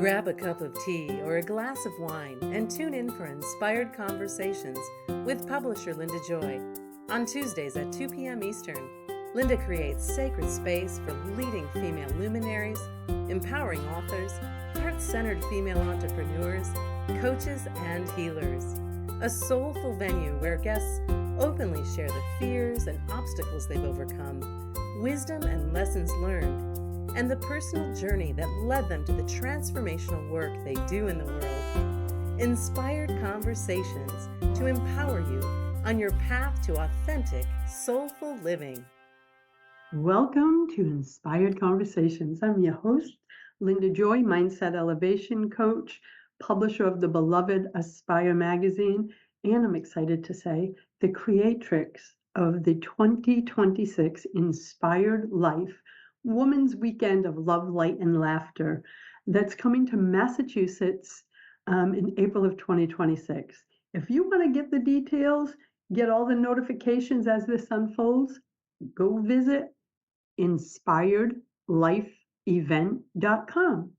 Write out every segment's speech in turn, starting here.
Grab a cup of tea or a glass of wine and tune in for Inspired Conversations with publisher Linda Joy. On Tuesdays at 2 p.m. Eastern, Linda creates sacred space for leading female luminaries, empowering authors, heart-centered female entrepreneurs, coaches, and healers. A soulful venue where guests openly share the fears and obstacles they've overcome, wisdom and lessons learned, and the personal journey that led them to the transformational work they do in the world. Inspired Conversations to empower you on your path to authentic, soulful living. Welcome to Inspired Conversations. I'm your host, Linda Joy, Mindset Elevation Coach, publisher of the beloved Aspire magazine, and I'm excited to say the creatrix of the 2026 Inspired Life Women's Weekend of Love, Light, and Laughter that's coming to Massachusetts in April of 2026. If you want to get the details, get all the notifications as this unfolds, go visit inspiredlifeevent.com.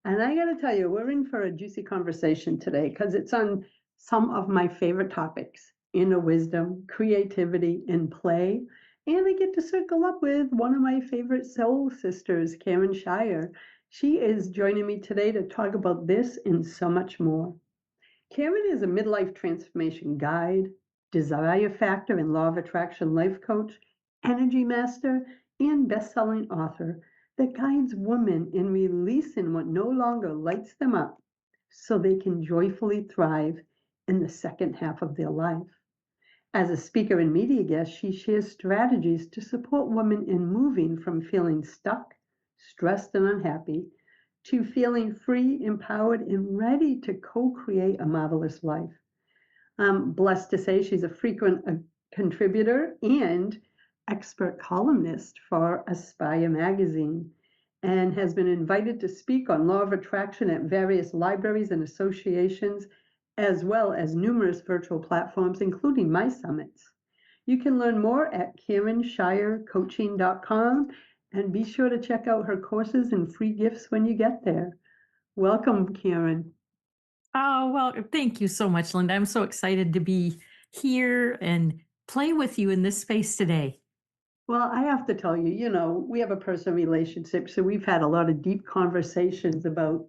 And I got to tell you, we're in for a juicy conversation today because it's on some of my favorite topics: inner wisdom, creativity, and play. And I get to circle up with one of my favorite soul sisters, Karen Shier. She is joining me today to talk about this and so much more. Karen is a midlife transformation guide, desire factor and law of attraction life coach, energy master, and best-selling author that guides women in releasing what no longer lights them up so they can joyfully thrive in the second half of their life. As a speaker and media guest, she shares strategies to support women in moving from feeling stuck, stressed, and unhappy to feeling free, empowered, and ready to co-create a marvelous life. I'm blessed to say she's a frequent contributor and expert columnist for Aspire magazine and has been invited to speak on law of attraction at various libraries and associations, as well as numerous virtual platforms, including my summits. You can learn more at KarenShierCoaching.com and be sure to check out her courses and free gifts when you get there. Welcome, Karen. Oh, well, thank you so much, Linda. I'm so excited to be here and play with you in this space today. Well, I have to tell you, we have a personal relationship, so we've had a lot of deep conversations about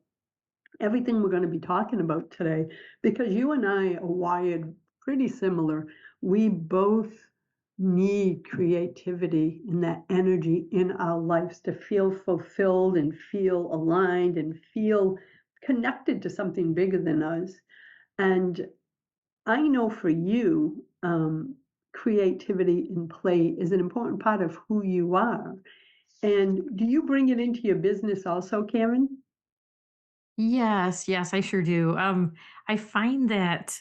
everything we're going to be talking about today, because you and I are wired pretty similar. We both need creativity and that energy in our lives to feel fulfilled and feel aligned and feel connected to something bigger than us. And I know for you, creativity and play is an important part of who you are. And do you bring it into your business also, Karen? Yes, I sure do. I find that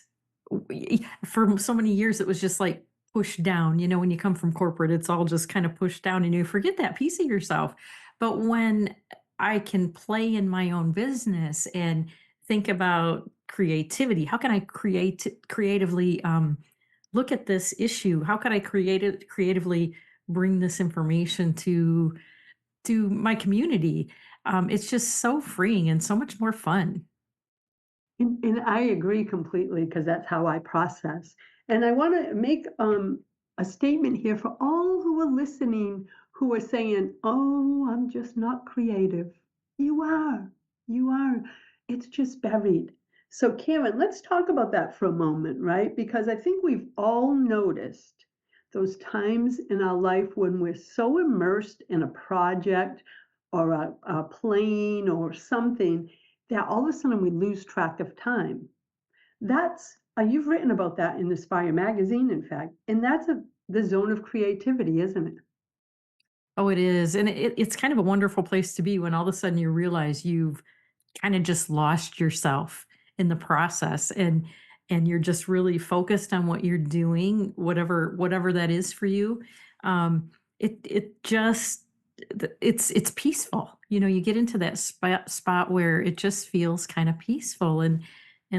for so many years it was just like pushed down. You know, when you come from corporate, it's all just kind of pushed down and you forget that piece of yourself. But when I can play in my own business and think about creativity, how can I creatively look at this issue? How can I creatively bring this information to my community? It's just so freeing and so much more fun. And I agree completely because that's how I process. And I want to make a statement here for all who are listening who are saying, oh, I'm just not creative. You are. You are. It's just buried. So, Karen, let's talk about that for a moment, right? Because I think we've all noticed those times in our life when we're so immersed in a project or a plane or something that all of a sudden we lose track of time. That's you've written about that in Aspire magazine, in fact, and that's the zone of creativity, isn't it? Oh, it is. And it's kind of a wonderful place to be when all of a sudden you realize you've kind of just lost yourself in the process and you're just really focused on what you're doing, whatever that is for you. Um, it just it's peaceful. You know, you get into that spot where it just feels kind of peaceful and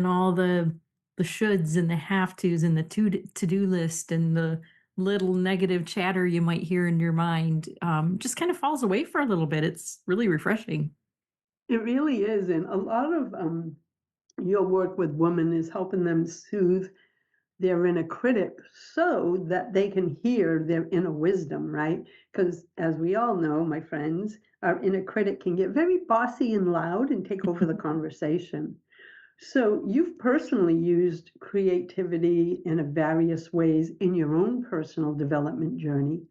all the shoulds and the have tos and the to-do list and the little negative chatter you might hear in your mind just kind of falls away for a little bit. It's really refreshing. It really is, and a lot of, your work with women is helping them soothe their inner critic so that they can hear their inner wisdom, right? Because as we all know, my friends, our inner critic can get very bossy and loud and take over the conversation. So you've personally used creativity in a various ways in your own personal development journey.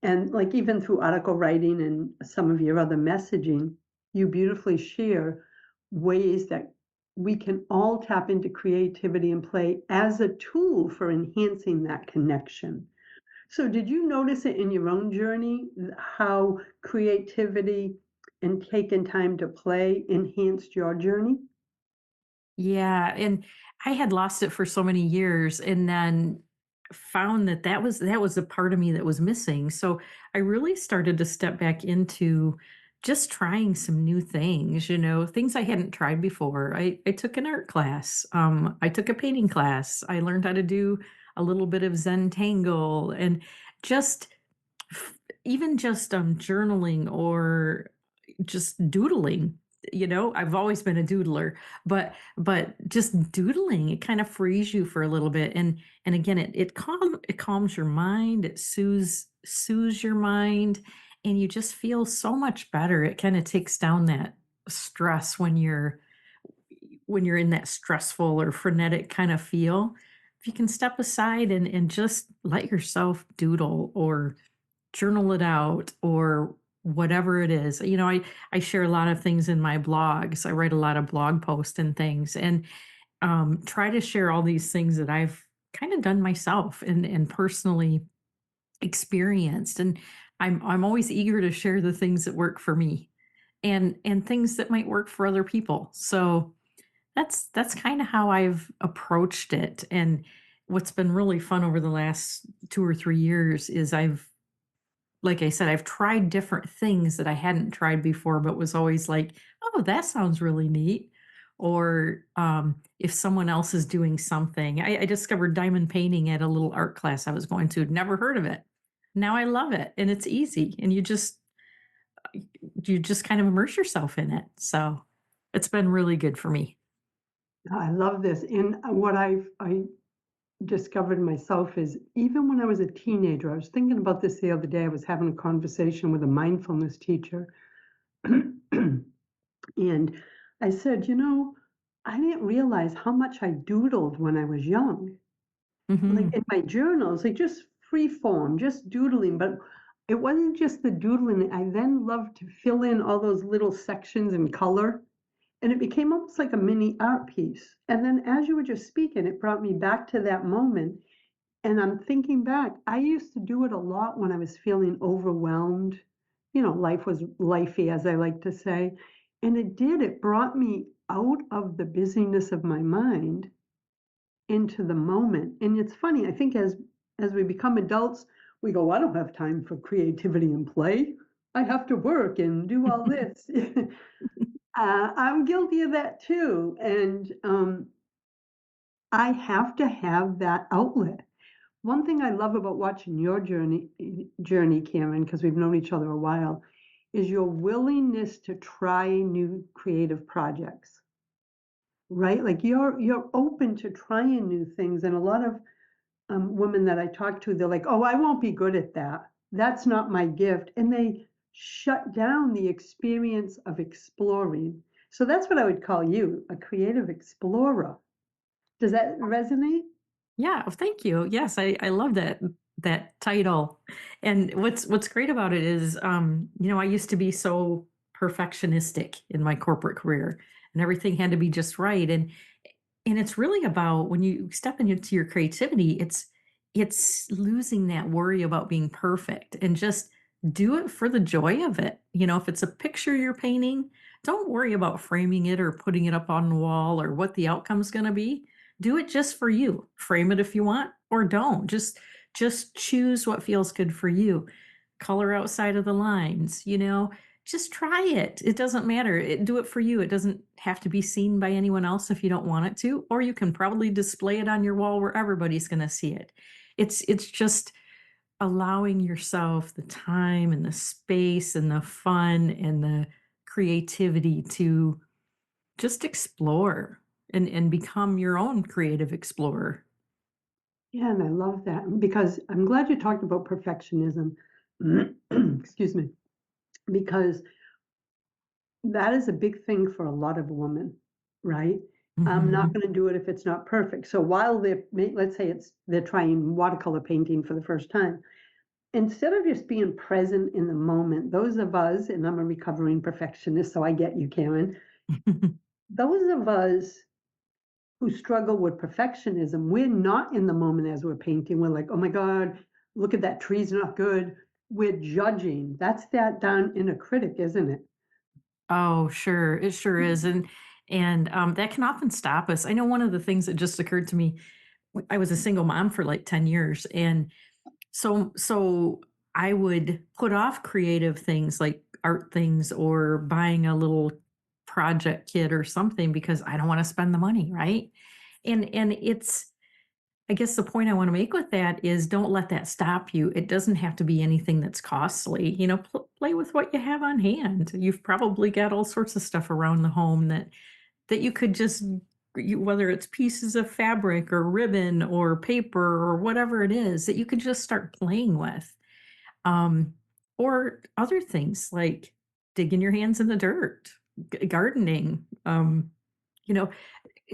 And like even through article writing and some of your other messaging, you beautifully share ways that we can all tap into creativity and play as a tool for enhancing that connection. So, did you notice it in your own journey how creativity and taking time to play enhanced your journey? Yeah, and I had lost it for so many years and then found that that was a part of me that was missing. So I really started to step back into just trying some new things, things I hadn't tried before. I took an art class. I took a painting class. I learned how to do a little bit of Zen tangle and just f- even just journaling or just doodling. I've always been a doodler, but just doodling, it kind of frees you for a little bit. And again, it calms your mind, it soothes your mind, and you just feel so much better. It kind of takes down that stress when you're in that stressful or frenetic kind of feel. If you can step aside and just let yourself doodle or journal it out or whatever it is. I share a lot of things in my blogs. I write a lot of blog posts and things, and try to share all these things that I've kind of done myself and personally experienced. And I'm always eager to share the things that work for me and things that might work for other people. So that's kind of how I've approached it. And what's been really fun over the last 2 or 3 years is like I said, I've tried different things that I hadn't tried before, but was always like, "Oh, that sounds really neat." Or if someone else is doing something, I discovered diamond painting at a little art class I was going to. Never heard of it. Now I love it, and it's easy, and you just kind of immerse yourself in it. So it's been really good for me. I love this. And what I discovered myself is even when I was a teenager, I was thinking about this the other day. I was having a conversation with a mindfulness teacher. And I said, I didn't realize how much I doodled when I was young. Like Hmm. in my journals, like just free form, just doodling. But it wasn't just the doodling. I then loved to fill in all those little sections in color. And it became almost like a mini art piece. And then as you were just speaking, it brought me back to that moment. And I'm thinking back, I used to do it a lot when I was feeling overwhelmed. Life was lifey, as I like to say. And it brought me out of the busyness of my mind into the moment. And it's funny, I think as we become adults, we go, I don't have time for creativity and play. I have to work and do all this. I'm guilty of that too. And I have to have that outlet. One thing I love about watching your journey, Karen, because we've known each other a while, is your willingness to try new creative projects, right? Like you're open to trying new things, and a lot of women that I talk to, they're like, "Oh, I won't be good at that. That's not my gift," and they shut down the experience of exploring. So that's what I would call you, a creative explorer. Does that resonate? Yeah, thank you. Yes, I love that title. And what's great about it is I used to be so perfectionistic in my corporate career and everything had to be just right. And it's really about when you step into your creativity, it's losing that worry about being perfect and just do it for the joy of it. If it's a picture you're painting, don't worry about framing it or putting it up on the wall or what the outcome's going to be. Do it just for you. Frame it if you want or don't. Just choose what feels good for you. Color outside of the lines, just try it. It doesn't matter. Do it for you. It doesn't have to be seen by anyone else if you don't want it to, or you can probably display it on your wall where everybody's going to see it. It's just allowing yourself the time and the space and the fun and the creativity to just explore and become your own creative explorer. Yeah, and I love that because I'm glad you talked about perfectionism. Excuse me, because that is a big thing for a lot of women, right? I'm not Mhm. going to do it if it's not perfect. So while let's say they're trying watercolor painting for the first time, instead of just being present in the moment, those of us, and I'm a recovering perfectionist, so I get you, Karen. Those of us who struggle with perfectionism, we're not in the moment as we're painting. We're like, oh my God, look at that tree's not good. We're judging. That's that down inner critic, isn't it? Oh, sure. It sure is. And that can often stop us. I know one of the things that just occurred to me, I was a single mom for like 10 years. And so I would put off creative things like art things or buying a little project kit or something because I don't want to spend the money, right? And it's I guess the point I want to make with that is don't let that stop you. It doesn't have to be anything that's costly. Play with what you have on hand. You've probably got all sorts of stuff around the home that you could just whether it's pieces of fabric or ribbon or paper or whatever it is that you could just start playing with. Um, or other things like digging your hands in the dirt, gardening. You know,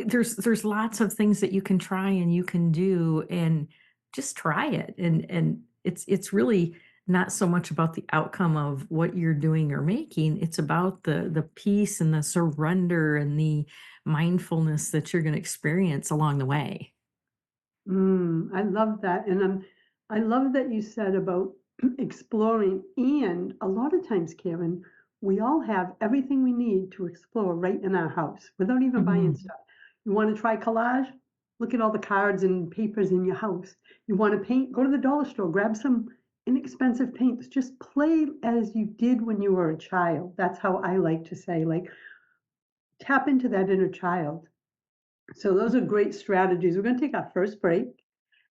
there's lots of things that you can try and you can do and just try it. And it's really not so much about the outcome of what you're doing or making. It's about the peace and the surrender and the mindfulness that you're going to experience along the way. I love that, and I love that you said about exploring, and a lot of times, Karen, we all have everything we need to explore right in our house without even buying Mhm. stuff. You wanna try collage? Look at all the cards and papers in your house. You wanna paint? Go to the dollar store, grab some inexpensive paints. Just play as you did when you were a child. That's how I like to say, like, tap into that inner child. So those are great strategies. We're gonna take our first break.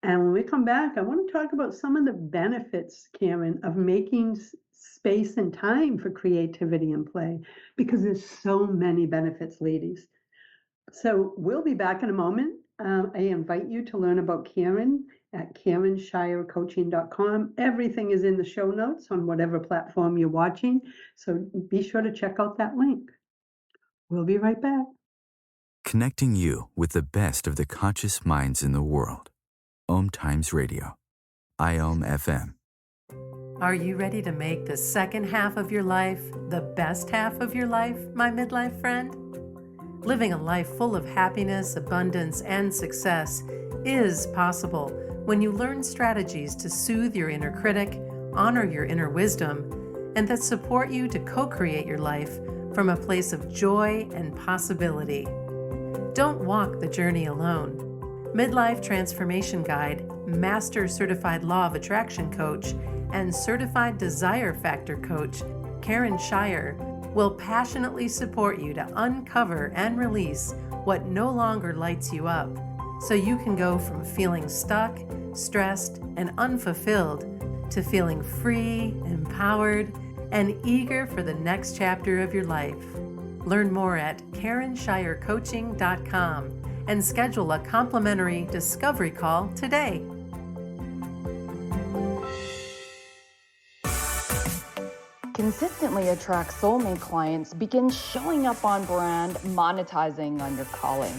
And when we come back, I want to talk about some of the benefits, Karen, of making space and time for creativity and play, because there's so many benefits, ladies. So we'll be back in a moment. I invite you to learn about Karen at KarenShierCoaching.com. Everything is in the show notes on whatever platform you're watching. So be sure to check out that link. We'll be right back. Connecting you with the best of the conscious minds in the world. Om Times Radio. IOM FM. Are you ready to make the second half of your life the best half of your life, my midlife friend? Living a life full of happiness, abundance, and success is possible when you learn strategies to soothe your inner critic, honor your inner wisdom, and that support you to co-create your life from a place of joy and possibility. Don't walk the journey alone. Midlife Transformation Guide, Master Certified Law of Attraction Coach, and Certified Desire Factor Coach, Karen Shier, will passionately support you to uncover and release what no longer lights you up, so you can go from feeling stuck, stressed, and unfulfilled to feeling free, empowered, and eager for the next chapter of your life. Learn more at KarenShierCoaching.com and schedule a complimentary discovery call today. Consistently attract soulmate clients, begin showing up on brand, monetizing on your calling.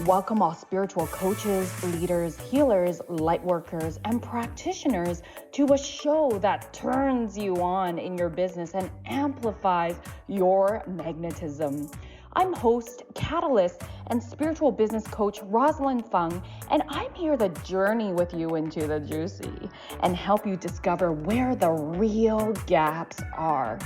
Welcome all spiritual coaches, leaders, healers, light workers, and practitioners to a show that turns you on in your business and amplifies your magnetism. I'm host, catalyst, and spiritual business coach Rosalind Fung, and I'm here to journey with you into the juicy and help you discover where the real gaps are.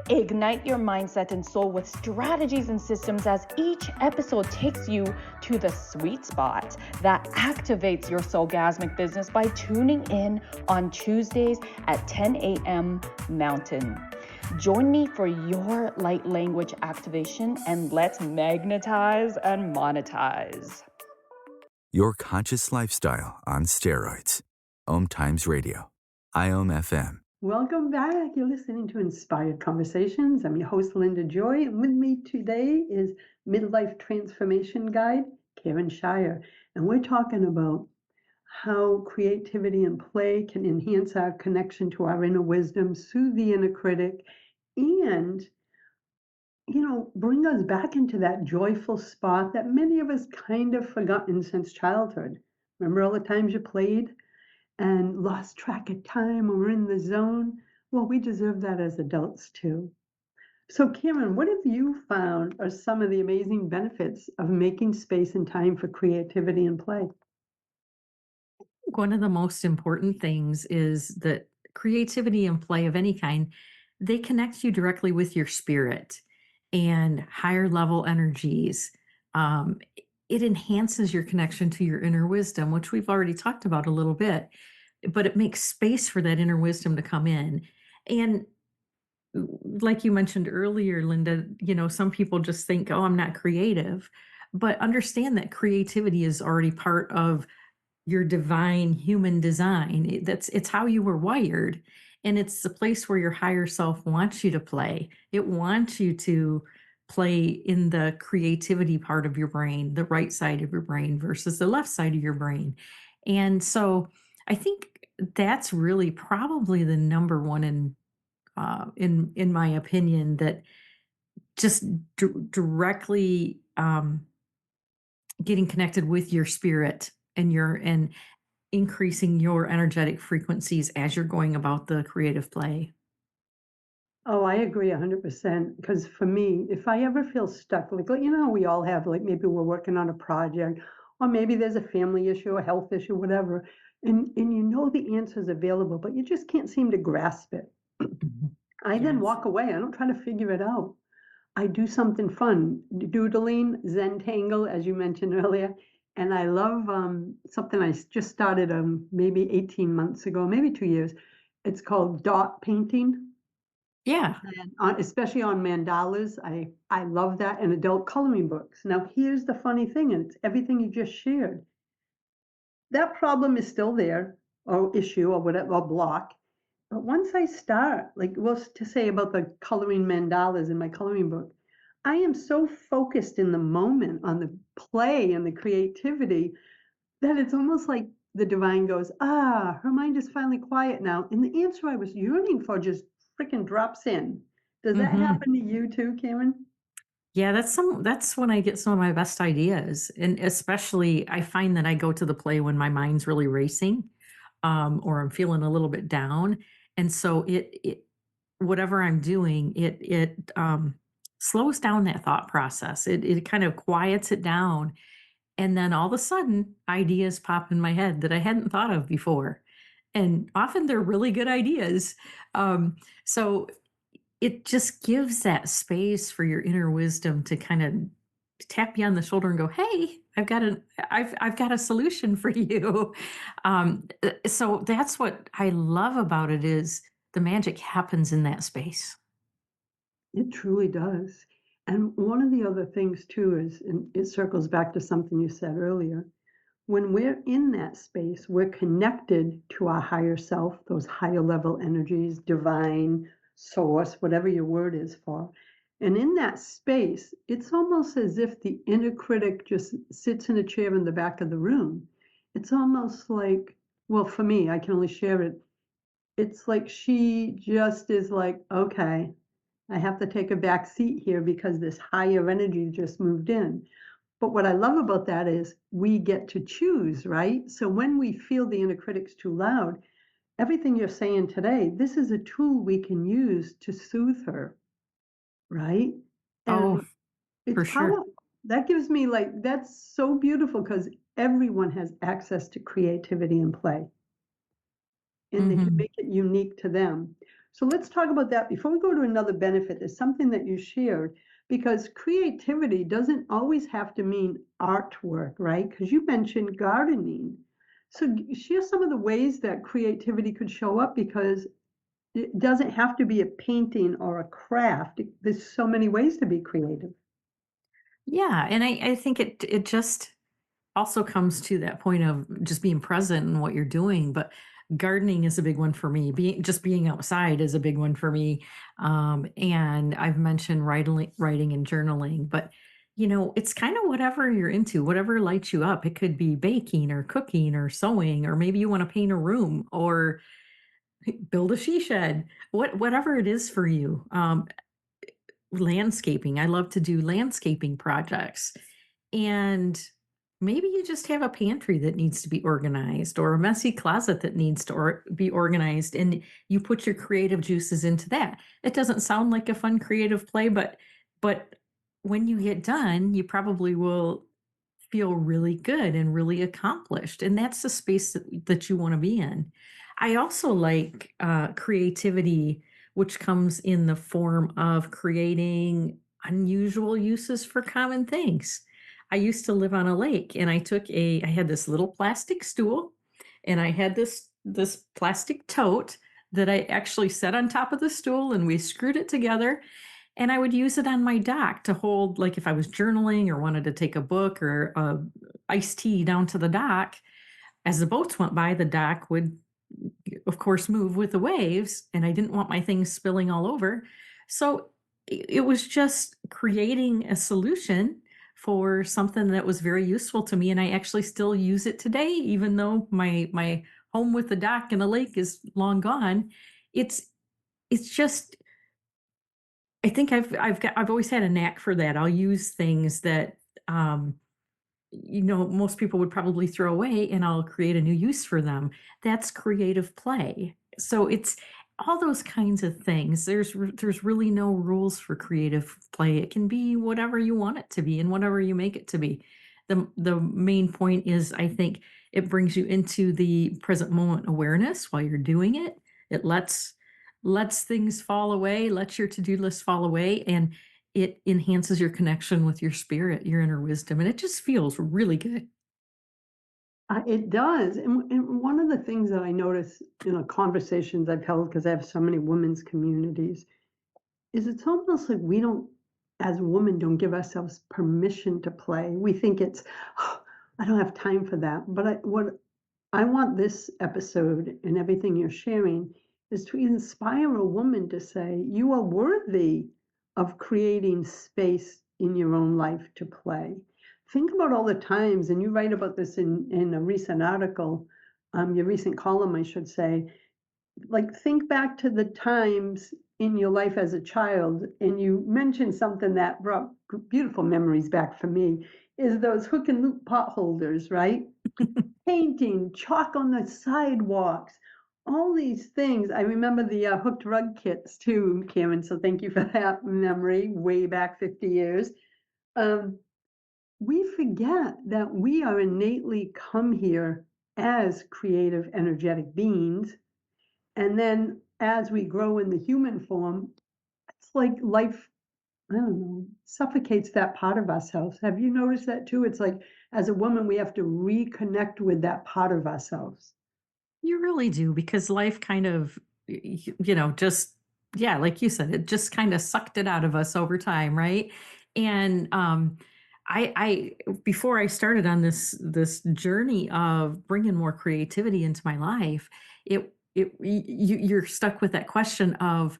Ignite your mindset and soul with strategies and systems as each episode takes you to the sweet spot that activates your soulgasmic business by tuning in on Tuesdays at 10 a.m. Mountain. Join me for your light language activation and let's magnetize and monetize. Your conscious lifestyle on steroids. Om Times Radio. IOM FM. Welcome back. You're listening to Inspired Conversations. I'm your host, Linda Joy, and with me today is Midlife Transformation Guide, Karen Shier. And we're talking about how creativity and play can enhance our connection to our inner wisdom, soothe the inner critic, and bring us back into that joyful spot that many of us kind of forgotten since childhood. Remember all the times you played and lost track of time or were in the zone? Well, we deserve that as adults too. So, Cameron, what have you found are some of the amazing benefits of making space and time for creativity and play? One of the most important things is that creativity and play of any kind, they connect you directly with your spirit and higher level energies. Um, it enhances your connection to your inner wisdom, which we've already talked about a little bit, but it makes space for that inner wisdom to come in. And like you mentioned earlier, Linda, some people just think, oh, I'm not creative. But understand that creativity is already part of your divine human design. It's how you were wired. And it's the place where your higher self wants you to play. It wants you to play in the creativity part of your brain, the right side of your brain versus the left side of your brain. And so I think that's really probably the number one in my opinion, that just directly getting connected with your spirit and increasing your energetic frequencies as you're going about the creative play. Oh, I agree 100%. Because for me, if I ever feel stuck, how we all have, like maybe we're working on a project, or maybe there's a family issue, a health issue, whatever, and the answer's available, but you just can't seem to grasp it. Mhm. I then Yes. walk away. I don't try to figure it out. I do something fun, doodling, Zentangle, as you mentioned earlier. And I love something just started maybe 18 months ago, maybe 2 years. It's called dot painting, Yeah. and especially on mandalas. I love that, and adult coloring books. Now, here's the funny thing, and it's everything you just shared. That problem is still there, or issue, or whatever, or block. But once I start, like, well, to say about the coloring mandalas in my coloring book, I am so focused in the moment on the play and the creativity that it's almost like the divine goes, ah, her mind is finally quiet now. And the answer I was yearning for just freaking drops in. Does that Hmm. happen to you too, Cameron? Yeah, that's when I get some of my best ideas. And especially I find that I go to the play when my mind's really racing, or I'm feeling a little bit down. And so it whatever I'm doing, it slows down that thought process. It kind of quiets it down. And then all of a sudden, ideas pop in my head that I hadn't thought of before. And often they're really good ideas. So it just gives that space for your inner wisdom to kind of tap you on the shoulder and go, "Hey, I've got a solution for you." So that's what I love about it is the magic happens in that space. It truly does. And one of the other things too is, and it circles back to something you said earlier, when we're in that space, we're connected to our higher self, those higher level energies, divine, source, whatever your word is for. And in that space, it's almost as if the inner critic just sits in a chair in the back of the room. It's almost like, well, for me, I can only share it. It's like she just is like, okay, I have to take a back seat here because this higher energy just moved in. But what I love about that is we get to choose, right? So when we feel the inner critic's too loud, everything you're saying today, this is a tool we can use to soothe her, right? Oh, And it's for sure. powerful. That gives me like, that's so beautiful because everyone has access to creativity and play, and they can Mhm. make it unique to them. So let's talk about that. Before we go to another benefit, there's something that you shared, because creativity doesn't always have to mean artwork, right? Because you mentioned gardening. So share some of the ways that creativity could show up, because it doesn't have to be a painting or a craft. There's so many ways to be creative. Yeah, and I think it just also comes to that point of just being present in what you're doing. But Gardening is a big one for me. Being outside is a big one for me. And I've mentioned writing and journaling, but it's kind of whatever you're into, whatever lights you up. It could be baking or cooking or sewing, or maybe you want to paint a room or build a she shed. Whatever it is for you. Landscaping. I love to do landscaping projects. And maybe you just have a pantry that needs to be organized or a messy closet that needs to be organized, and you put your creative juices into that. It doesn't sound like a fun creative play, but when you get done, you probably will feel really good and really accomplished. And that's the space that you want to be in. I also like creativity, which comes in the form of creating unusual uses for common things. I used to live on a lake, and I had this little plastic stool, and I had this plastic tote that I actually set on top of the stool, and we screwed it together, and I would use it on my dock to hold, like if I was journaling or wanted to take a book or iced tea down to the dock. As the boats went by, the dock would, of course, move with the waves, and I didn't want my things spilling all over. So it was just creating a solution for something that was very useful to me, and I actually still use it today, even though my home with the dock and the lake is long gone. It's just, I think I've always had a knack for that. I'll use things that most people would probably throw away, and I'll create a new use for them. That's creative play. So it's all those kinds of things. There's really no rules for creative play. It can be whatever you want it to be and whatever you make it to be. The main point is, I think, it brings you into the present moment awareness while you're doing it. It lets things fall away, lets your to-do list fall away, and it enhances your connection with your spirit, your inner wisdom, and it just feels really good. It does. And one of the things that I notice in the conversations I've held, because I have so many women's communities, is it's almost like we don't, as women, don't give ourselves permission to play. We think it's, "Oh, I don't have time for that." But what I want this episode and everything you're sharing is to inspire a woman to say, you are worthy of creating space in your own life to play. Think about all the times, and you write about this in a recent article, your recent column, I should say. Like, think back to the times in your life as a child, and you mentioned something that brought beautiful memories back for me, is those hook and loop pot holders, right? Painting, chalk on the sidewalks, all these things. I remember the hooked rug kits too, Karen, so thank you for that memory, way back 50 years. Um, we forget that we are innately come here as creative, energetic beings. And then as we grow in the human form, it's like life, I don't know, suffocates that part of ourselves. Have you noticed that too? It's like as a woman, we have to reconnect with that part of ourselves. You really do, because life kind of, just, yeah, like you said, it just kind of sucked it out of us over time, right? And before I started on this journey of bringing more creativity into my life, you're stuck with that question of,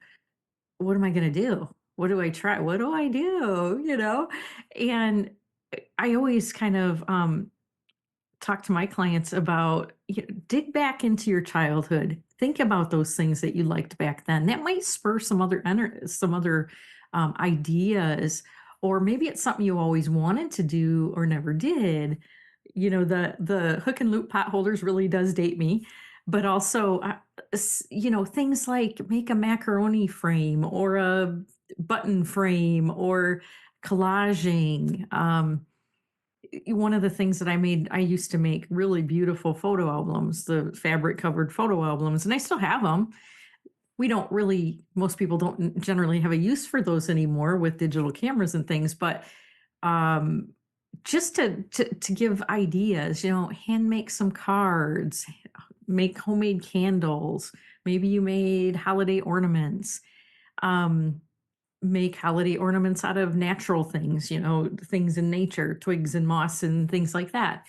what am I going to do? What do I try? What do I do? And I always kind of talk to my clients about, dig back into your childhood. Think about those things that you liked back then. That might spur some other ideas, or maybe it's something you always wanted to do or never did. The hook and loop pot holders really does date me, but also, things like make a macaroni frame or a button frame or collaging. One of the things that I used to make really beautiful photo albums, the fabric covered photo albums, and I still have them. Most people don't generally have a use for those anymore with digital cameras and things, but um, just to give ideas, hand make some cards, make homemade candles. Maybe you made holiday ornaments. Um, Make holiday ornaments out of natural things, things in nature, twigs and moss and things like that.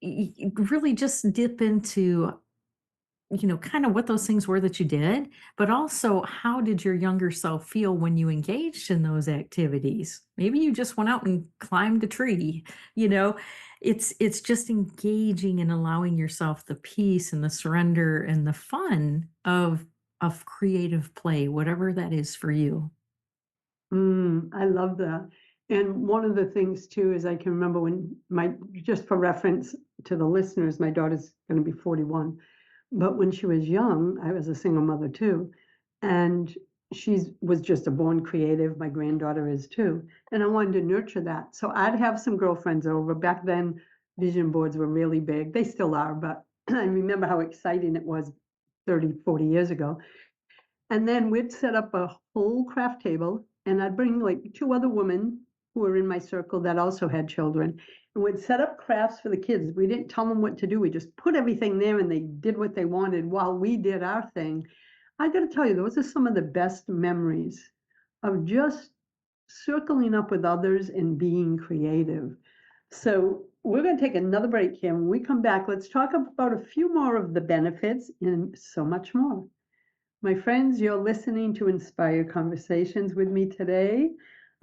Really just dip into kind of what those things were that you did, but also how did your younger self feel when you engaged in those activities? Maybe you just went out and climbed a tree, you know. It's just engaging and allowing yourself the peace and the surrender and the fun of creative play, whatever that is for you. I love that. And one of the things too is I can remember when just for reference to the listeners, my daughter's going to be 41. But when she was young, I was a single mother too. And she was just a born creative. My granddaughter is too. And I wanted to nurture that. So I'd have some girlfriends over. Back then, vision boards were really big. They still are, but I remember how exciting it was 30, 40 years ago. And then we'd set up a whole craft table, and I'd bring like two other women who were in my circle that also had children, and we'd set up crafts for the kids. We didn't tell them what to do. We just put everything there and they did what they wanted while we did our thing. I got to tell you, those are some of the best memories of just circling up with others and being creative. So we're going to take another break here. When we come back, let's talk about a few more of the benefits and so much more. My friends, you're listening to Inspire Conversations with me today.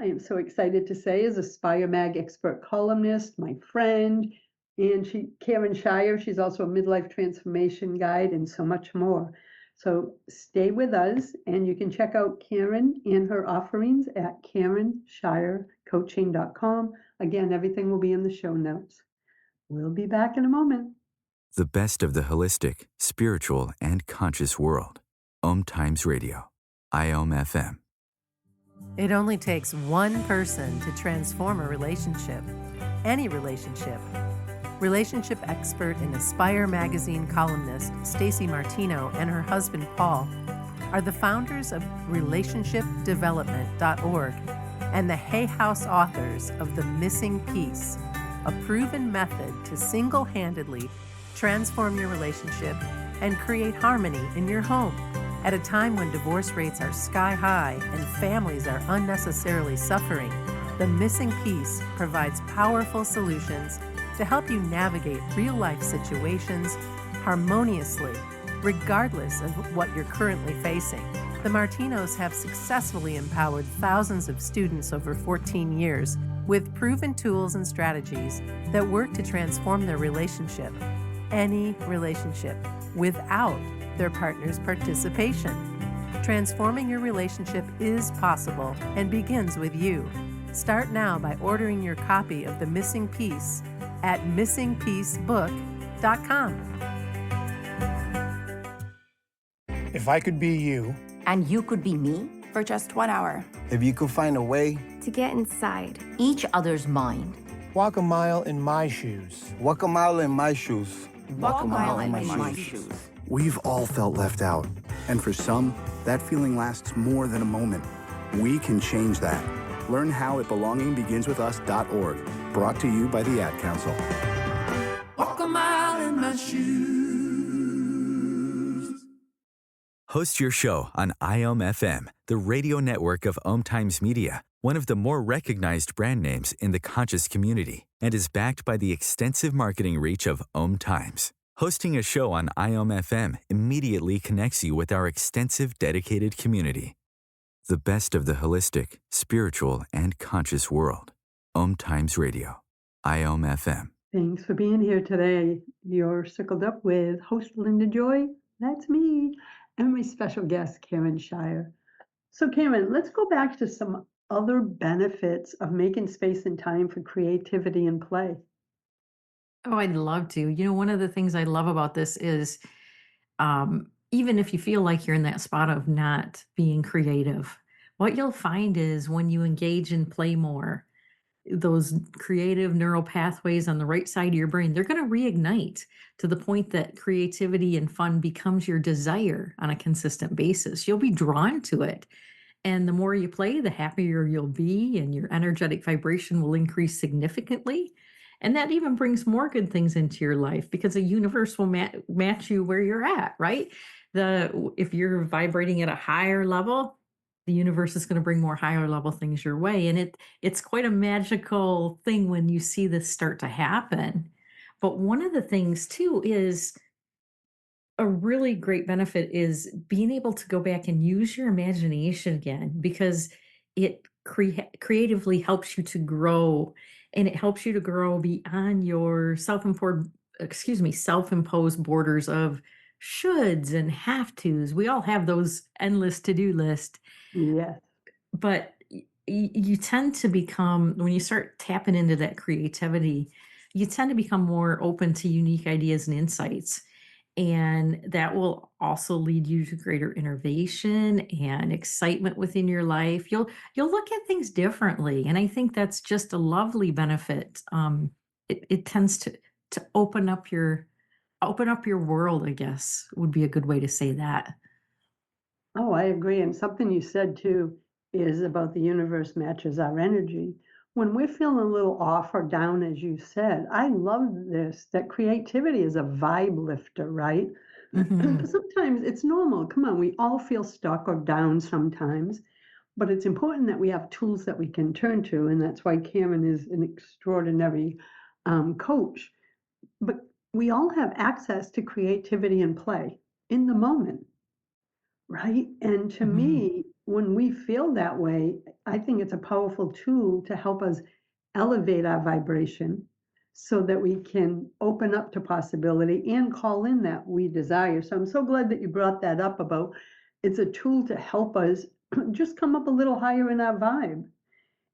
I am so excited to say, as Aspire Mag expert columnist, my friend, and Karen Shier, she's also a midlife transformation guide and so much more. So stay with us, and you can check out Karen and her offerings at KarenShierCoaching.com. Again, everything will be in the show notes. We'll be back in a moment. The best of the holistic, spiritual, and conscious world. Times Radio. FM. It only takes one person to transform a relationship, any relationship. Relationship expert and Aspire magazine columnist Stacy Martino and her husband Paul are the founders of relationshipdevelopment.org and the Hay House authors of The Missing Piece, a proven method to single-handedly transform your relationship and create harmony in your home. At a time when divorce rates are sky high and families are unnecessarily suffering, The Missing Piece provides powerful solutions to help you navigate real-life situations harmoniously, regardless of what you're currently facing. The Martinos have successfully empowered thousands of students over 14 years with proven tools and strategies that work to transform their relationship, any relationship, without their partner's participation. Transforming your relationship is possible and begins with you. Start now by ordering your copy of The Missing Piece at missingpiecebook.com. If I could be you, and you could be me, for just 1 hour. If you could find a way To get inside each other's mind. walk a mile in my shoes. walk a mile in my shoes. Walk a mile in my shoes. We've all felt left out, and for some, that feeling lasts more than a moment. We can change that. Learn how at belongingbeginswithus.org, brought to you by the Ad Council. Walk a mile in my shoes. Host your show on FM, the radio network of Times Media, one of the more recognized brand names in the conscious community, and is backed by the extensive marketing reach of Times. Hosting a show on FM immediately connects you with our extensive dedicated community. The best of the holistic, spiritual, and conscious world. Times Radio. FM. Thanks for being here today. You're circled up with host Linda Joy, that's me, and my special guest, Karen Shier. So Karen, let's go back to some other benefits of making space and time for creativity and play. Oh, I'd love to. One of the things I love about this is even if you feel like you're in that spot of not being creative, what you'll find is when you engage and play more, those creative neural pathways on the right side of your brain, they're going to reignite to the point that creativity and fun becomes your desire on a consistent basis. You'll be drawn to it. And the more you play, the happier you'll be, and your energetic vibration will increase significantly. And that even brings more good things into your life because the universe will match you where you're at, right? If you're vibrating at a higher level, the universe is going to bring more higher level things your way. And it's quite a magical thing when you see this start to happen. But one of the things too is a really great benefit is being able to go back and use your imagination again because it creatively helps you to grow, and it helps you to grow beyond your self-imposed borders of shoulds and have tos. We all have those endless to-do list, Yes. but you tend to become, when you start tapping into that creativity, you tend to become more open to unique ideas and insights, and that will also lead you to greater innovation and excitement within your life. You'll look at things differently, and I think that's just a lovely benefit. It tends to open up your world, I guess, would be a good way to say that. Oh, I agree. And something you said too is about the universe matches our energy. When we're feeling a little off or down, as you said, I love this, that creativity is a vibe lifter, right? Mhm. Sometimes it's normal. Come on, we all feel stuck or down sometimes, but it's important that we have tools that we can turn to. And that's why Karen is an extraordinary coach. But we all have access to creativity and play in the moment. Right? And to Mhm. me, when we feel that way, I think it's a powerful tool to help us elevate our vibration so that we can open up to possibility and call in that we desire. So I'm so glad that you brought that up about it's a tool to help us just come up a little higher in our vibe.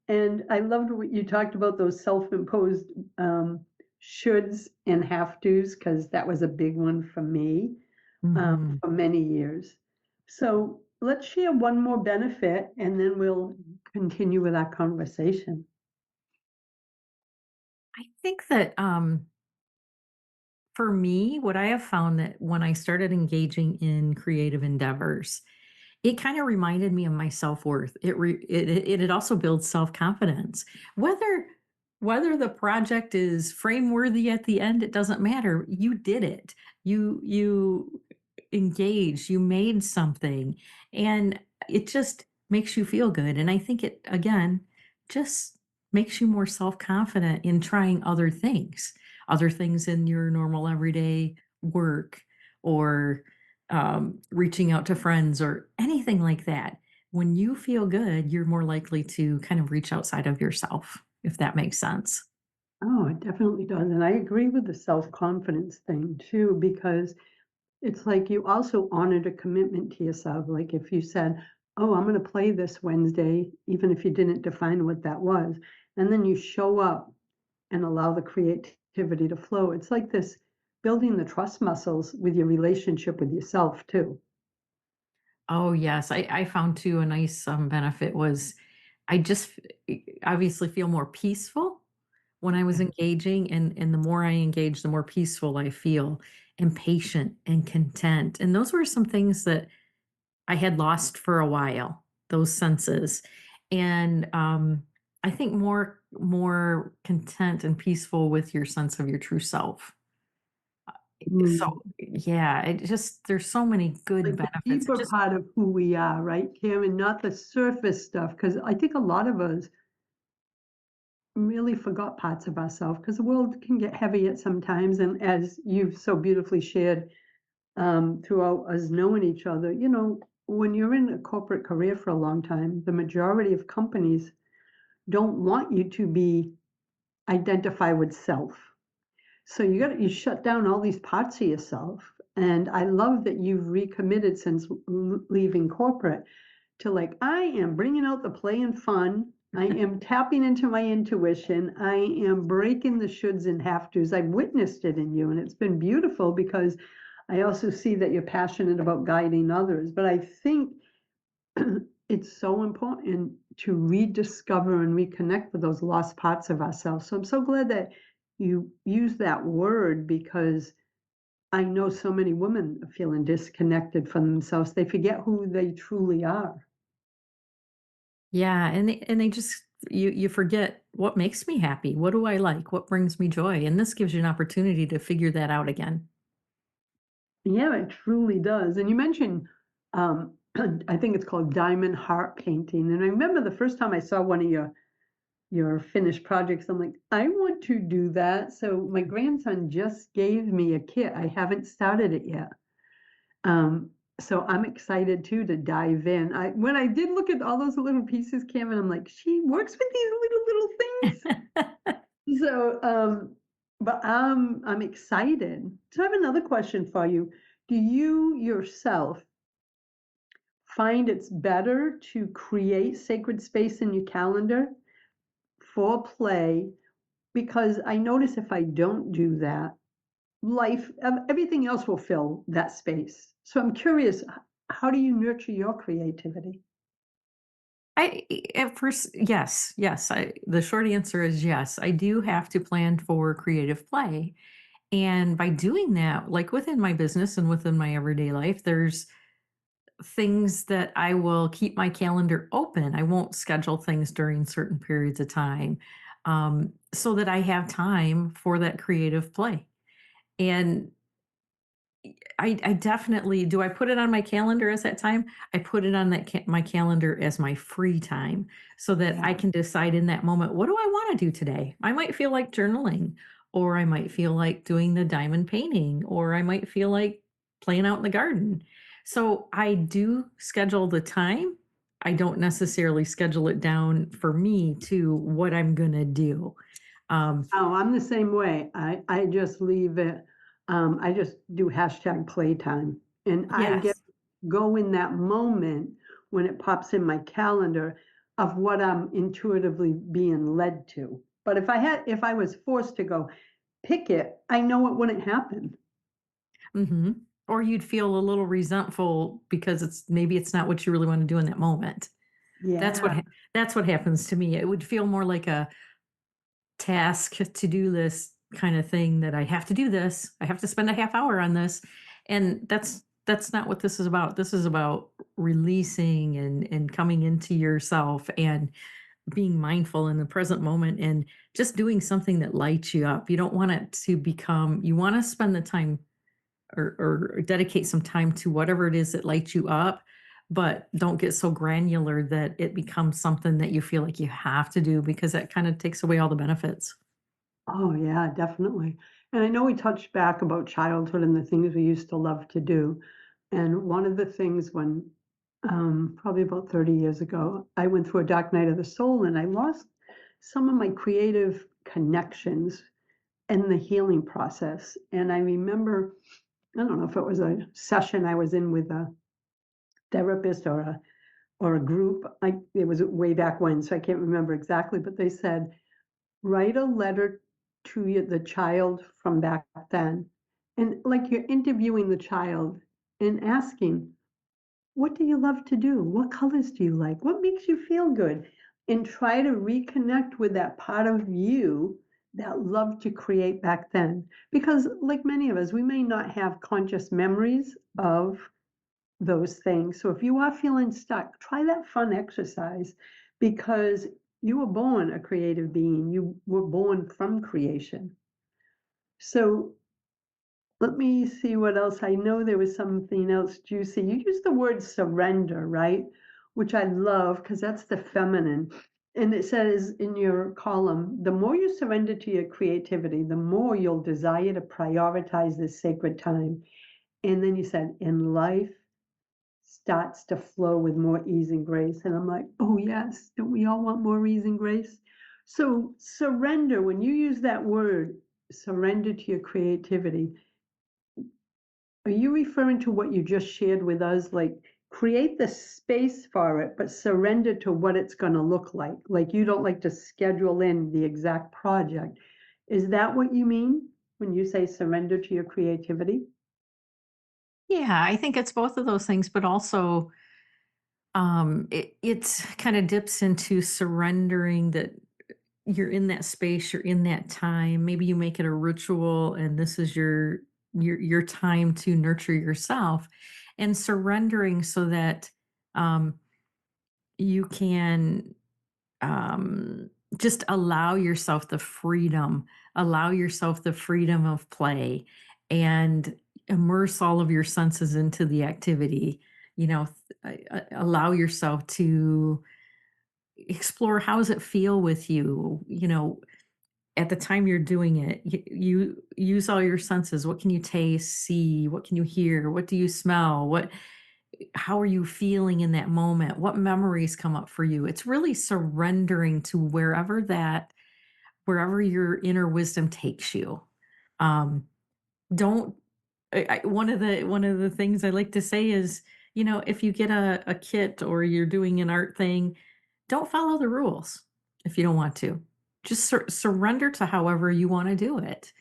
And I loved what you talked about those self-imposed shoulds and have tos, because that was a big one for me Mhm. for many years. So let's share one more benefit and then we'll continue with our conversation. I think that for me, what I have found that when I started engaging in creative endeavors, it kind of reminded me of my self-worth. It also builds self-confidence. Whether the project is frame worthy at the end, it doesn't matter. You did it. You engaged, you made something, and it just makes you feel good. And I think it again just makes you more self-confident in trying other things in your normal everyday work, or reaching out to friends or anything like that. When you feel good, you're more likely to kind of reach outside of yourself, if that makes sense. Oh, it definitely does. And I agree with the self-confidence thing too, because it's like you also honored a commitment to yourself. Like if you said, oh, I'm going to play this Wednesday, even if you didn't define what that was, and then you show up and allow the creativity to flow. It's like this building the trust muscles with your relationship with yourself too. Oh, yes. I found too a nice benefit was I just obviously feel more peaceful when I was engaging, and the more I engage, the more peaceful I feel, and patient and content. And those were some things that I had lost for a while, those senses. And I think more content and peaceful with your sense of your true self. So Mm. yeah, it just there's so many good Like the benefits. It deeper just part of who we are, right, Karen? Not the surface stuff, because I think a lot of us really forgot parts of ourselves because the world can get heavy at sometimes. And as you've so beautifully shared throughout us knowing each other, when you're in a corporate career for a long time, the majority of companies don't want you to be identify with self. So you shut down all these parts of yourself. And I love that you've recommitted since leaving corporate to like, I am bringing out the play and fun. I am tapping into my intuition. I am breaking the shoulds and have tos. I've witnessed it in you, and it's been beautiful because I also see that you're passionate about guiding others. But I think it's so important to rediscover and reconnect with those lost parts of ourselves. So I'm so glad that you use that word, because I know so many women are feeling disconnected from themselves. They forget who they truly are. yeah, and they just you forget what makes me happy. What do I like? What brings me joy? And this gives you an opportunity to figure that out again. Yeah, it truly does. And you mentioned, I think it's called diamond heart painting. And I remember the first time I saw one of your finished projects, I'm like, I want to do that. So my grandson just gave me a kit. I haven't started it yet. So I'm excited too to dive in. When I did look at all those little pieces, Cam, and I'm like, she works with these little things. So, but I'm excited. So I have another question for you. Do you yourself find it's better to create sacred space in your calendar for play? Because I notice if I don't do that, everything else will fill that space. So I'm curious, how do you nurture your creativity? At first, yes. The short answer is yes. I do have to plan for creative play. And by doing that, like within my business and within my everyday life, there's things that I will keep my calendar open. I won't schedule things during certain periods of time, so that I have time for that creative play. And I definitely do. I put it on my calendar as that time. I put it on my calendar as my free time so that I Yeah. can decide in that moment, what do I want to do today? I might feel like journaling, or I might feel like doing the diamond painting, or I might feel like playing out in the garden. So I do schedule the time. I don't necessarily schedule it down for me to what I'm going to do. Oh, I'm the same way. I just leave it, I just do hashtag playtime. And I get Yes. go in that moment when it pops in my calendar of what I'm intuitively being led to. But if I was forced to go pick it, I know it wouldn't happen. Mhm. Or you'd feel a little resentful because maybe it's not what you really want to do in that moment. That's what Yeah. that's what happens to me. It would feel more like a task to do list kind of thing that I have to do this. I have to spend a half hour on this. And that's not what this is about. This is about releasing and coming into yourself and being mindful in the present moment and just doing something that lights you up. You don't want it to become, you want to spend the time or dedicate some time to whatever it is that lights you up, but don't get so granular that it becomes something that you feel like you have to do because that kind of takes away all the benefits. Oh, yeah, definitely. And I know we touched back about childhood and the things we used to love to do. And one of the things when, probably about 30 years ago, I went through a dark night of the soul and I lost some of my creative connections in the healing process. And I remember, I don't know if it was a session I was in with a therapist or a group. It was way back when, so I can't remember exactly, but they said, write a letter to the child from back then. And like you're interviewing the child and asking, what do you love to do? What colors do you like? What makes you feel good? And try to reconnect with that part of you that loved to create back then. Because, like many of us, we may not have conscious memories of those things. So if you are feeling stuck, try that fun exercise because you were born a creative being. You were born from creation. So let me see what else. I know there was something else juicy. You used the word surrender, right? Which I love because that's the feminine. And it says in your column, the more you surrender to your creativity, the more you'll desire to prioritize this sacred time. And then you said, in life, starts to flow with more ease and grace. And I'm like, oh, yes, don't we all want more ease and grace? So, surrender, when you use that word, surrender to your creativity, are you referring to what you just shared with us? Like, create the space for it, but surrender to what it's going to look like. Like, you don't like to schedule in the exact project. Is that what you mean when you say surrender to your creativity? Yeah, I think it's both of those things, but also it's kind of dips into surrendering that you're in that space, you're in that time. Maybe you make it a ritual and this is your time to nurture yourself and surrendering so that um you can um just allow yourself the freedom of play and immerse all of your senses into the activity, allow yourself to explore how does it feel with you, at the time you're doing it, you use all your senses. What can you taste, see? What can you hear? What do you smell? How are you feeling in that moment? What memories come up for you? It's really surrendering to wherever your inner wisdom takes you. Um, don't one of the things I like to say is, if you get a kit or you're doing an art thing, don't follow the rules if you don't want to. Just surrender to however you want to do it.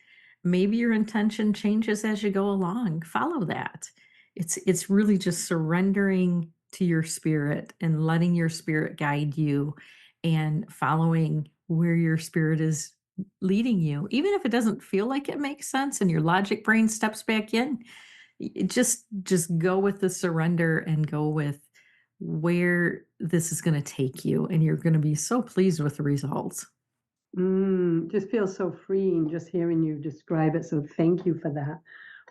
Maybe your intention changes as you go along. Follow that. It's really just surrendering to your spirit and letting your spirit guide you and following where your spirit is leading you. Even if it doesn't feel like it makes sense and your logic brain steps back in, just go with the surrender and go with where this is going to take you, and you're going to be so pleased with the results. Just feels so freeing just hearing you describe it. So thank you for that.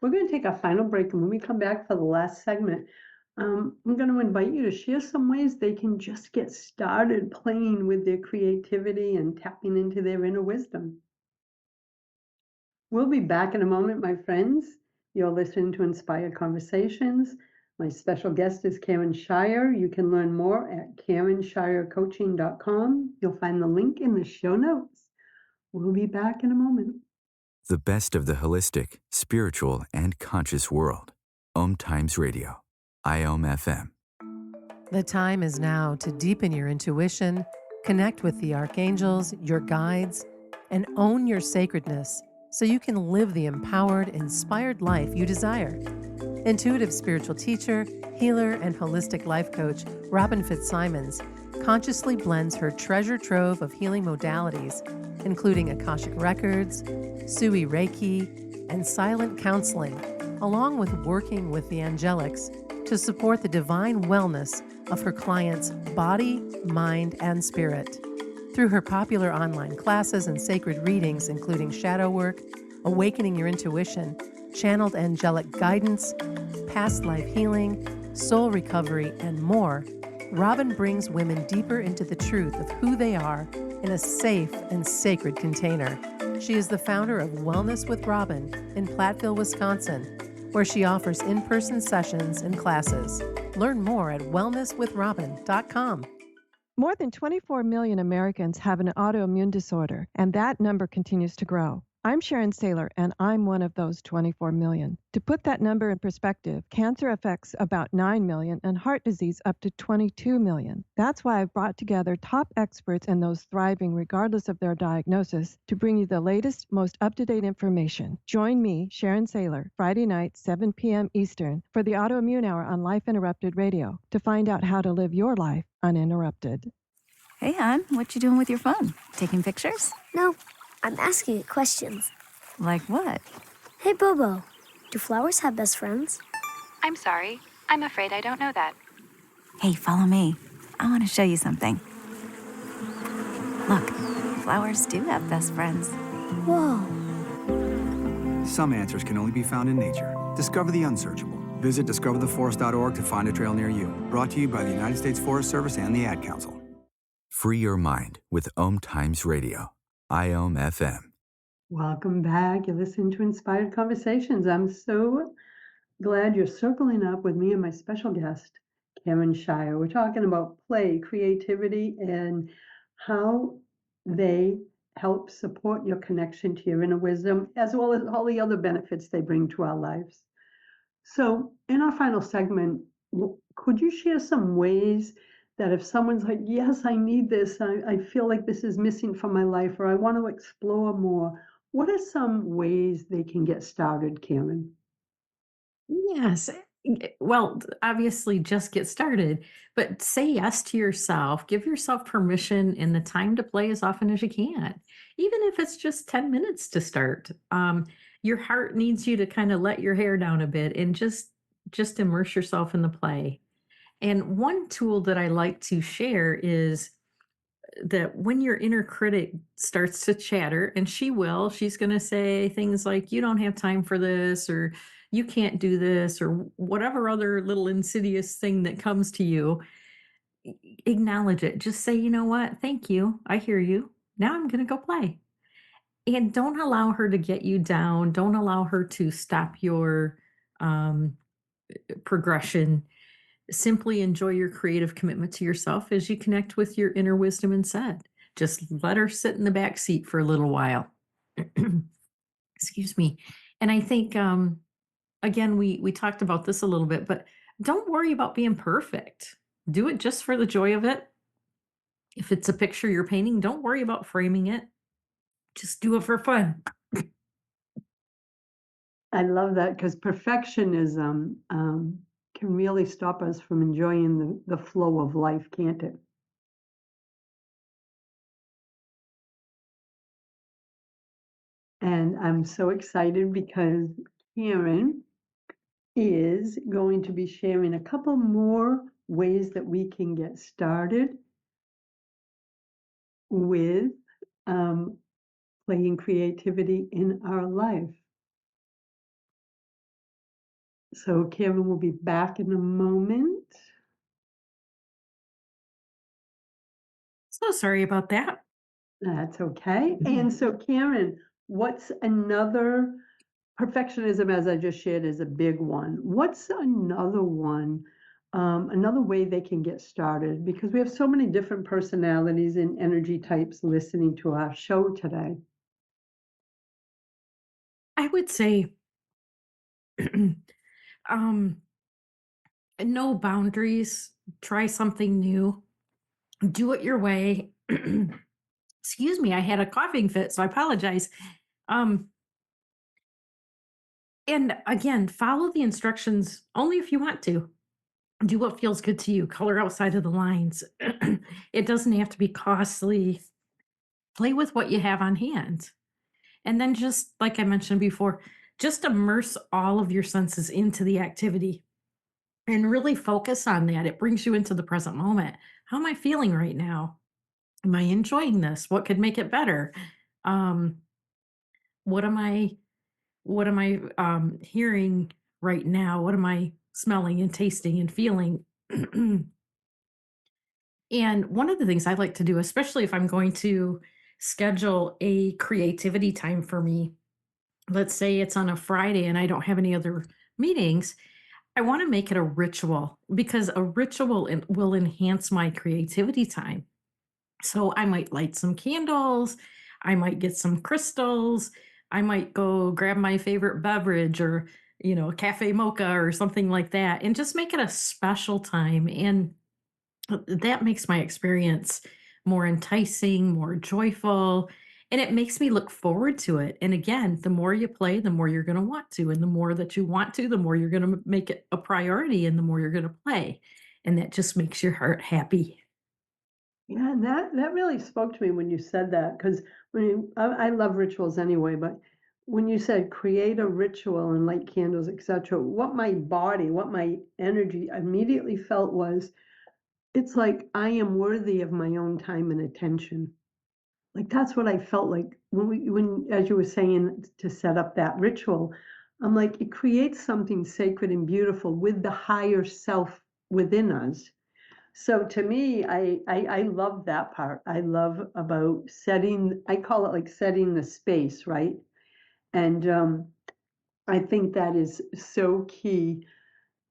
We're going to take a final break, and when we come back for the last segment, I'm going to invite you to share some ways they can just get started playing with their creativity and tapping into their inner wisdom. We'll be back in a moment, my friends. You're listening to Inspired Conversations. My special guest is Karen Shier. You can learn more at KarenShierCoaching.com. You'll find the link in the show notes. We'll be back in a moment. The best of the holistic, spiritual, and conscious world. Om Times Radio. IOM FM. The time is now to deepen your intuition, connect with the archangels, your guides, and own your sacredness so you can live the empowered, inspired life you desire. Intuitive spiritual teacher, healer, and holistic life coach Robin Fitzsimons consciously blends her treasure trove of healing modalities, including Akashic Records, Sui Reiki, and silent counseling, along with working with the angelics to support the divine wellness of her clients' body, mind, and spirit. Through her popular online classes and sacred readings, including shadow work, awakening your intuition, channeled angelic guidance, past life healing, soul recovery, and more, Robin brings women deeper into the truth of who they are in a safe and sacred container. She is the founder of Wellness with Robin in Platteville, Wisconsin, where she offers in-person sessions and classes. Learn more at wellnesswithrobin.com. More than 24 million Americans have an autoimmune disorder, and that number continues to grow. I'm Sharon Saylor, and I'm one of those 24 million. To put that number in perspective, cancer affects about 9 million and heart disease up to 22 million. That's why I've brought together top experts and those thriving regardless of their diagnosis to bring you the latest, most up-to-date information. Join me, Sharon Saylor, Friday night, 7 p.m. Eastern, for the Autoimmune Hour on Life Interrupted Radio to find out how to live your life uninterrupted. Hey, hon, what you doing with your phone? Taking pictures? No, I'm asking it questions. Like what? Hey, Bobo, do flowers have best friends? I'm sorry. I'm afraid I don't know that. Hey, follow me. I want to show you something. Look, flowers do have best friends. Whoa. Some answers can only be found in nature. Discover the unsearchable. Visit discovertheforest.org to find a trail near you. Brought to you by the United States Forest Service and the Ad Council. Free your mind with Om Times Radio. IOM FM. Welcome back. You're listening to Inspired Conversations. I'm so glad you're circling up with me and my special guest, Karen Shier. We're talking about play, creativity, and how they help support your connection to your inner wisdom, as well as all the other benefits they bring to our lives. So in our final segment, could you share some ways that if someone's like, yes, I need this, I feel like this is missing from my life, or I want to explore more, what are some ways they can get started, Karen? Yes. Well, obviously, just get started, but say yes to yourself. Give yourself permission and the time to play as often as you can, even if it's just 10 minutes to start. Your heart needs you to kind of let your hair down a bit and just immerse yourself in the play. And one tool that I like to share is that when your inner critic starts to chatter, and she's going to say things like, you don't have time for this, or you can't do this, or whatever other little insidious thing that comes to you, acknowledge it. Just say, you know what? Thank you. I hear you. Now I'm going to go play. And don't allow her to get you down. Don't allow her to stop your um, progression. Simply enjoy your creative commitment to yourself as you connect with your inner wisdom and said. Just let her sit in the back seat for a little while. Excuse me. And I think again, we talked about this a little bit, but don't worry about being perfect. Do it just for the joy of it. If it's a picture you're painting, don't worry about framing it. Just do it for fun. I love that because perfectionism can really stop us from enjoying the flow of life, can't it? And I'm so excited because Karen is going to be sharing a couple more ways that we can get started with playing creativity in our life. So Karen will be back in a moment. So sorry about that. That's okay. And so Karen, what's another perfectionism, as I just shared, is a big one. What's another one, another way they can get started? Because we have so many different personalities and energy types listening to our show today. I would say um no boundaries, try something new, do it your way. Excuse me, I had a coughing fit, so I apologize. Um and again, follow the instructions only if you want to. Do what feels good to you. Color outside of the lines. It doesn't have to be costly. Play with what you have on hand. And then just like I mentioned before, just immerse all of your senses into the activity and really focus on that. It brings you into the present moment. How am I feeling right now? Am I enjoying this? What could make it better? Um, what am I hearing right now? What am I smelling and tasting and feeling? And one of the things I like to do, especially if I'm going to schedule a creativity time for me, let's say it's on a Friday and I don't have any other meetings, I want to make it a ritual because a ritual will enhance my creativity time. So I might light some candles, I might get some crystals, I might go grab my favorite beverage or, a cafe mocha or something like that, and just make it a special time. And that makes my experience more enticing, more joyful, and it makes me look forward to it. And again, the more you play, the more you're going to want to. And the more that you want to, the more you're going to make it a priority and the more you're going to play. And that just makes your heart happy. Yeah, and that really spoke to me when you said that, because I love rituals anyway, but when you said create a ritual and light candles, etc., what my body, what my energy immediately felt was, it's like I am worthy of my own time and attention. Like that's what I felt like when as you were saying to set up that ritual, I'm like, it creates something sacred and beautiful with the higher self within us. So to me, I love that part. I love about setting, I call it like setting the space, right? And I think that is so key.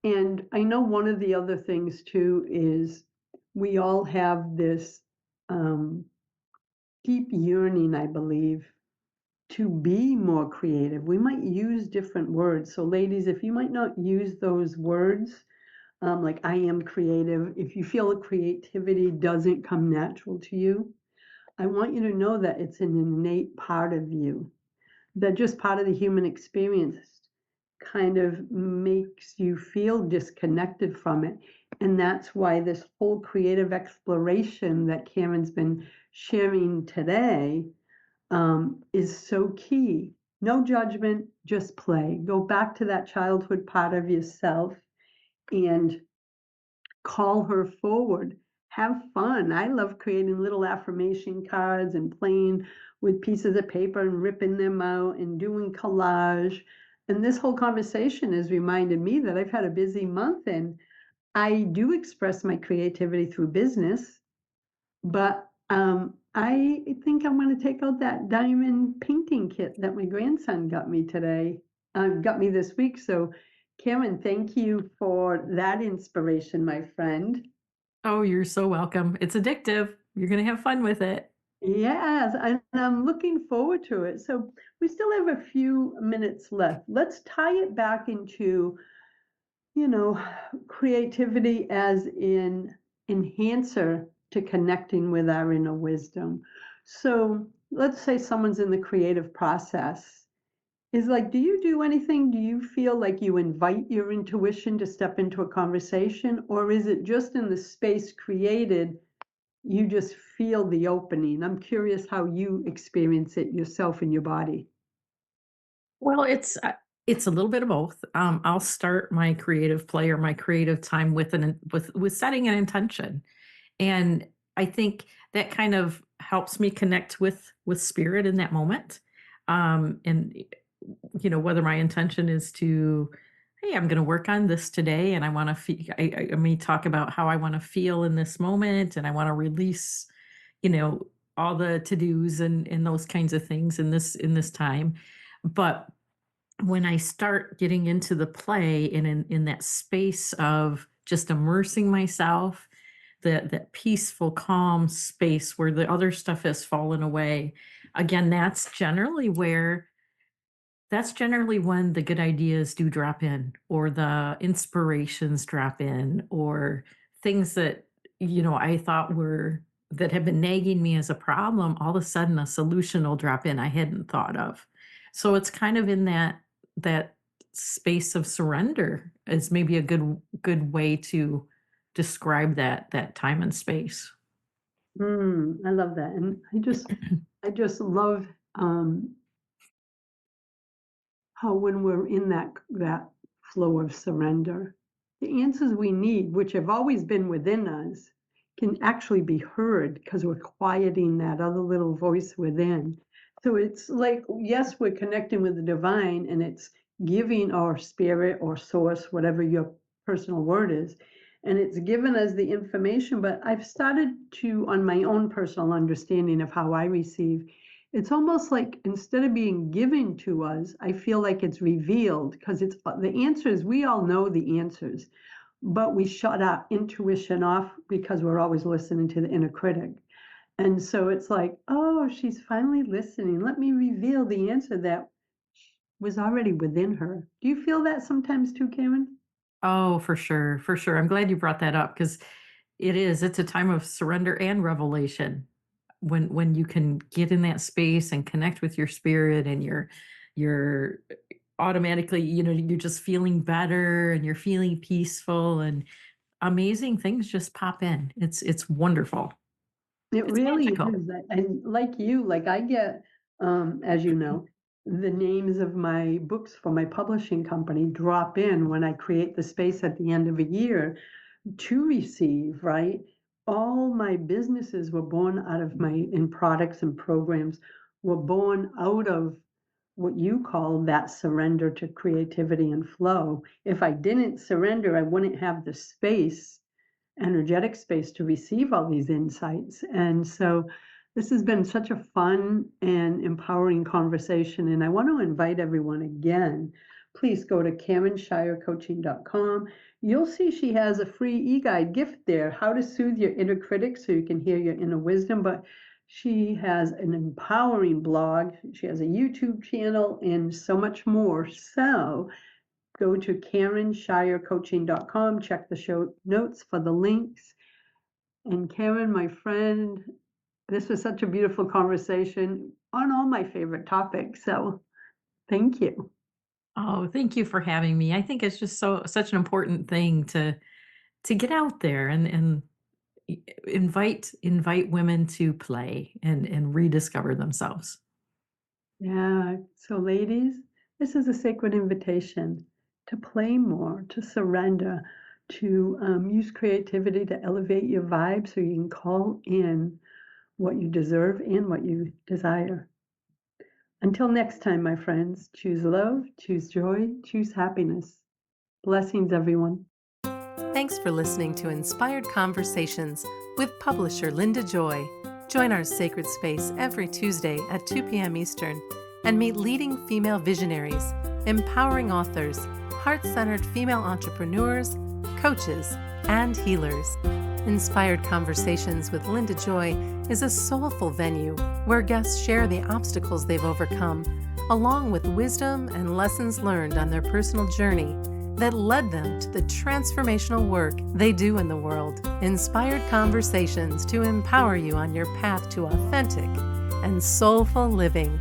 And I know one of the other things too is we all have this um, deep yearning, I believe, to be more creative. We might use different words. So, ladies, if you might not use those words, like I am creative, if you feel creativity doesn't come natural to you, I want you to know that it's an innate part of you, that just part of the human experience kind of makes you feel disconnected from it. And that's why this whole creative exploration that Karen's been sharing today is so key. No judgment, just play. Go back to that childhood part of yourself and call her forward. Have fun. I love creating little affirmation cards and playing with pieces of paper and ripping them out and doing collage. And this whole conversation has reminded me that I've had a busy month and I do express my creativity through business, but I think I'm going to take out that diamond painting kit that my grandson got me got me this week. So, Karen, thank you for that inspiration, my friend. Oh, you're so welcome. It's addictive. You're going to have fun with it. Yes, and I'm looking forward to it. So, we still have a few minutes left. Let's tie it back into, creativity as an enhancer to connecting with our inner wisdom. So let's say someone's in the creative process. Is like, do you do anything? Do you feel like you invite your intuition to step into a conversation? Or is it just in the space created, you just feel the opening? I'm curious how you experience it yourself in your body. Well, it's a little bit of both. I'll start my creative play or my creative time with setting an intention, and I think that kind of helps me connect with spirit in that moment. And whether my intention is to, hey, I'm going to work on this today, and I want to feel. I may talk about how I want to feel in this moment, and I want to release, you know, all the to dos and those kinds of things in this time, but when I start getting into the play and in that space of just immersing myself, that peaceful, calm space where the other stuff has fallen away, again, that's generally when the good ideas do drop in, or the inspirations drop in, or things that, I thought that have been nagging me as a problem, all of a sudden a solution will drop in I hadn't thought of. So it's kind of in that space of surrender is maybe a good way to describe that time and space. I love that. And I just love how when we're in that flow of surrender, the answers we need, which have always been within us, can actually be heard because we're quieting that other little voice within. So it's like, yes, we're connecting with the divine, and it's giving our spirit or source, whatever your personal word is, and it's given us the information. But I've started to, on my own personal understanding of how I receive, it's almost like instead of being given to us, I feel like it's revealed, because it's the answers. We all know the answers, but we shut our intuition off because we're always listening to the inner critic. And so it's like, oh, she's finally listening. Let me reveal the answer that was already within her. Do you feel that sometimes too, Karen? Oh, for sure, for sure. I'm glad you brought that up because it's a time of surrender and revelation when you can get in that space and connect with your spirit, and you're automatically, you're just feeling better and you're feeling peaceful, and amazing things just pop in. It's wonderful. It It's really magical. is. And like you, like I get, as you know, the names of my books for my publishing company drop in when I create the space at the end of a year to receive, right? All my businesses were born out of in products and programs were born out of what you call that surrender to creativity and flow. If I didn't surrender, I wouldn't have the space, energetic space, to receive all these insights. And so this has been such a fun and empowering conversation. And I want to invite everyone again, please go to KarenShierCoaching.com. You'll see she has a free e-guide gift there, how to soothe your inner critic so you can hear your inner wisdom. But she has an empowering blog. She has a YouTube channel and so much more. So go to KarenShierCoaching.com, check the show notes for the links. And Karen, my friend, this was such a beautiful conversation on all my favorite topics. So thank you. Oh, thank you for having me. I think it's just such an important thing to get out there and invite women to play and rediscover themselves. Yeah. So ladies, this is a sacred invitation to play more, to surrender, to use creativity to elevate your vibe so you can call in what you deserve and what you desire. Until next time, my friends, choose love, choose joy, choose happiness. Blessings, everyone. Thanks for listening to Inspired Conversations with publisher Linda Joy. Join our sacred space every Tuesday at 2 p.m. Eastern and meet leading female visionaries, empowering authors, heart-centered female entrepreneurs, coaches, and healers. Inspired Conversations with Linda Joy is a soulful venue where guests share the obstacles they've overcome, along with wisdom and lessons learned on their personal journey that led them to the transformational work they do in the world. Inspired Conversations to empower you on your path to authentic and soulful living.